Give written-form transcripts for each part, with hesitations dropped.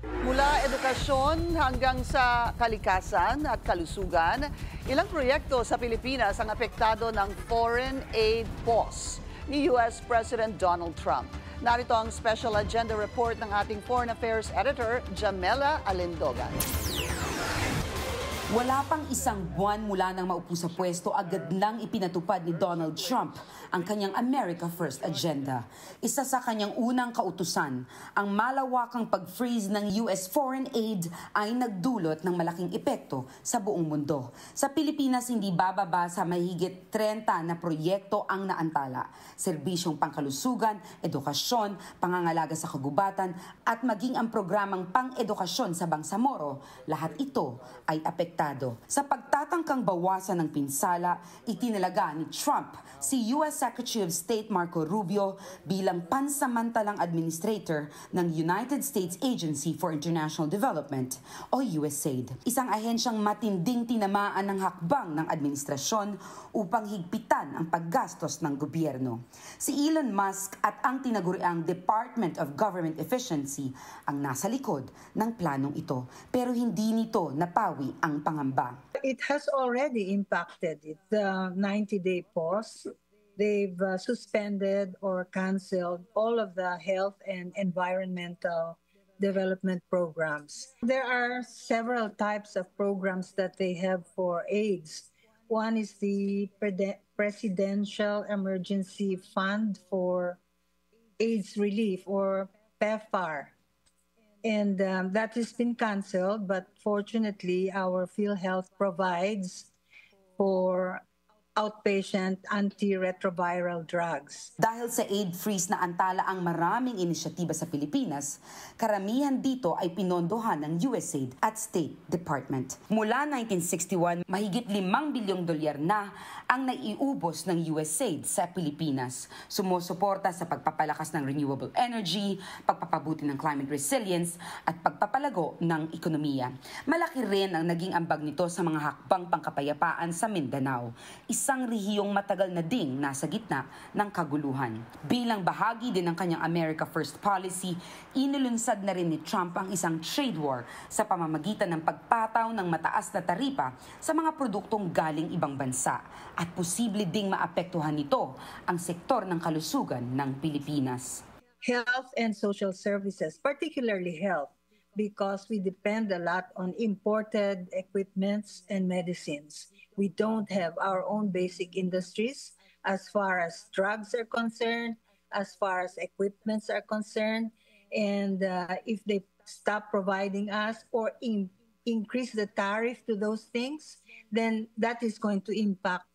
Mula edukasyon hanggang sa kalikasan at kalusugan, ilang proyekto sa Pilipinas ang apektado ng foreign aid pause ni US President Donald Trump. Narito ang special agenda report ng ating Foreign Affairs Editor, Jamela Alindogan. Wala pang isang buwan mula nang maupo sa pwesto, agad lang ipinatupad ni Donald Trump ang kanyang America First agenda. Isa sa kanyang unang kautusan, ang malawakang pag-freeze ng US foreign aid ay nagdulot ng malaking epekto sa buong mundo. Sa Pilipinas, hindi bababa sa mahigit 30 na proyekto ang naantala. Serbisyong pangkalusugan, edukasyon, pangangalaga sa kagubatan, at maging ang programang pang-edukasyon sa Bangsamoro, lahat ito ay apektado. Sa pagtatangkang bawasan ng pinsala, itinalaga ni Trump si US Secretary of State Marco Rubio bilang pansamantalang administrator ng United States Agency for International Development o USAID. Isang ahensyang matinding tinamaan ng hakbang ng administrasyon upang higpitan ang paggastos ng gobyerno. Si Elon Musk at ang tinaguriang Department of Government Efficiency ang nasa likod ng planong ito, pero hindi nito napawi ang pangamba. It has already impacted it. The 90-day pause, they've suspended or canceled all of the health and environmental development programs. There are several types of programs that they have for AIDS. One is the Presidential Emergency Fund for AIDS Relief, or PEPFAR. And that has been canceled, but fortunately, our PhilHealth provides for outpatient antiretroviral drugs. Dahil sa aid freeze na antala ang maraming inisyatiba sa Pilipinas, karamihan dito ay pinondohan ng USAID at State Department. Mula 1961, mahigit 5 bilyong dolyar na ang naiubos ng USAID sa Pilipinas. Sumusuporta sa pagpapalakas ng renewable energy, pagpapabuti ng climate resilience, at pagpapalago ng ekonomiya. Malaki rin ang naging ambag nito sa mga hakbang pangkapayapaan sa Mindanao, isang rehiyong matagal na ding nasa gitna ng kaguluhan. Bilang bahagi din ng kanyang America First policy, inulunsad na rin ni Trump ang isang trade war sa pamamagitan ng pagpataw ng mataas na taripa sa mga produktong galing ibang bansa, at posible ding maapektuhan nito ang sektor ng kalusugan ng Pilipinas. Health and social services, particularly health, because we depend a lot on imported equipments and medicines. We don't have our own basic industries as far as drugs are concerned, as far as equipments are concerned. And if they stop providing us or increase the tariff to those things, then that is going to impact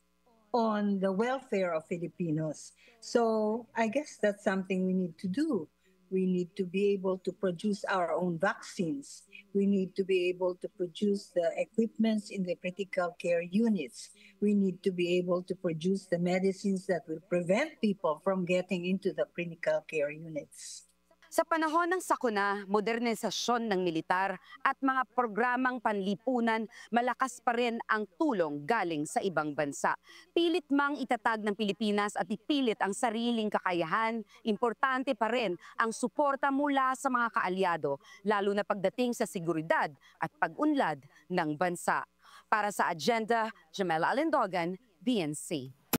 on the welfare of Filipinos. So I guess that's something we need to do. We need to be able to produce our own vaccines. We need to be able to produce the equipments in the critical care units. We need to be able to produce the medicines that will prevent people from getting into the critical care units. Sa panahon ng sakuna, modernisasyon ng militar at mga programang panlipunan, malakas pa rin ang tulong galing sa ibang bansa. Pilit mang itatag ng Pilipinas at ipilit ang sariling kakayahan, importante pa rin ang suporta mula sa mga kaalyado, lalo na pagdating sa seguridad at pag-unlad ng bansa. Para sa Agenda, Jamela Alindogan, BNC.